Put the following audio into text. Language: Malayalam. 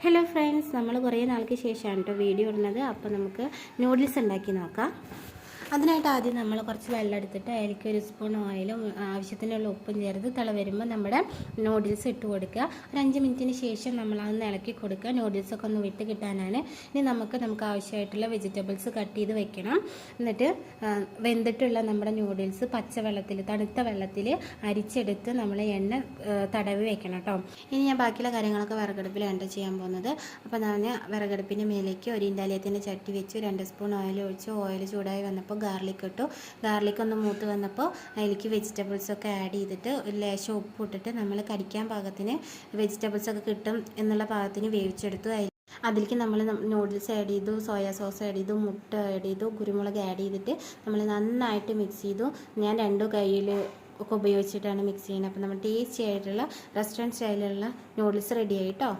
ഹലോ ഫ്രണ്ട്സ്, നമ്മൾ കുറേ നാൾക്ക് ശേഷമാണ് കേട്ടോ വീഡിയോ ഇടുന്നത്. അപ്പോൾ നമുക്ക് നൂഡിൽസ് ഉണ്ടാക്കി നോക്കാം. അതിനായിട്ട് ആദ്യം നമ്മൾ കുറച്ച് വെള്ളം എടുത്തിട്ട് അതിലേക്ക് 1 സ്പൂൺ ഓയിലും ആവശ്യത്തിനുള്ള ഉപ്പും ചേർത്ത് തിള വരുമ്പോൾ നമ്മുടെ നൂഡിൽസ് ഇട്ട് കൊടുക്കുക. ഒരു 5 മിനിറ്റിന് ശേഷം നമ്മൾ അതൊന്ന് ഇളക്കി കൊടുക്കുക. നൂഡിൽസൊക്കെ ഒന്ന് വിട്ട് കിട്ടാനാണ്. ഇനി നമുക്ക് ആവശ്യമായിട്ടുള്ള വെജിറ്റബിൾസ് കട്ട് ചെയ്ത് വെക്കണം. എന്നിട്ട് വെന്തിട്ടുള്ള നമ്മുടെ നൂഡിൽസ് പച്ചവെള്ളത്തിൽ, തണുത്ത വെള്ളത്തിൽ അരിച്ചെടുത്ത് നമ്മൾ എണ്ണ തടവി വെക്കണം കേട്ടോ. ഇനി ഞാൻ ബാക്കിയുള്ള കാര്യങ്ങളൊക്കെ വിറകടുപ്പിലാണ് ചെയ്യാൻ പോകുന്നത്. അപ്പോൾ ഞാൻ വിറകടുപ്പിൻ്റെ മേലേക്ക് ഒരു ഇൻഡാലിയത്തിൻ്റെ ചട്ടി വെച്ച് 2 സ്പൂൺ ഓയിൽ ഒഴിച്ച് ഓയിൽ ചൂടായി വന്നപ്പോൾ ഗാർലിക് ഇട്ടു. ഗാർലിക് ഒന്ന് മൂത്ത് വന്നപ്പോൾ അതിലേക്ക് വെജിറ്റബിൾസൊക്കെ ആഡ് ചെയ്തിട്ട് ഒരു ലേശം ഉപ്പ് ഇട്ടിട്ട് നമ്മൾ കടിക്കാൻ പാകത്തിന് വെജിറ്റബിൾസൊക്കെ കിട്ടും എന്നുള്ള പാകത്തിന് വേവിച്ചെടുത്തു. അതിലേക്ക് നമ്മൾ നൂഡിൽസ് ആഡ് ചെയ്തു, സോയാ സോസ് ആഡ് ചെയ്തു, മുട്ട ആഡ് ചെയ്തു, കുരുമുളക് ആഡ് ചെയ്തിട്ട് നമ്മൾ നന്നായിട്ട് മിക്സ് ചെയ്തു. ഞാൻ 2 കയ്യിൽ ഒക്കെ ഉപയോഗിച്ചിട്ടാണ് മിക്സ് ചെയ്യുന്നത്. അപ്പോൾ നമ്മൾ ടേസ്റ്റി ആയിട്ടുള്ള റെസ്റ്റോറൻറ്റ് സ്റ്റൈലിലുള്ള നൂഡിൽസ് റെഡി ആയി കേട്ടോ.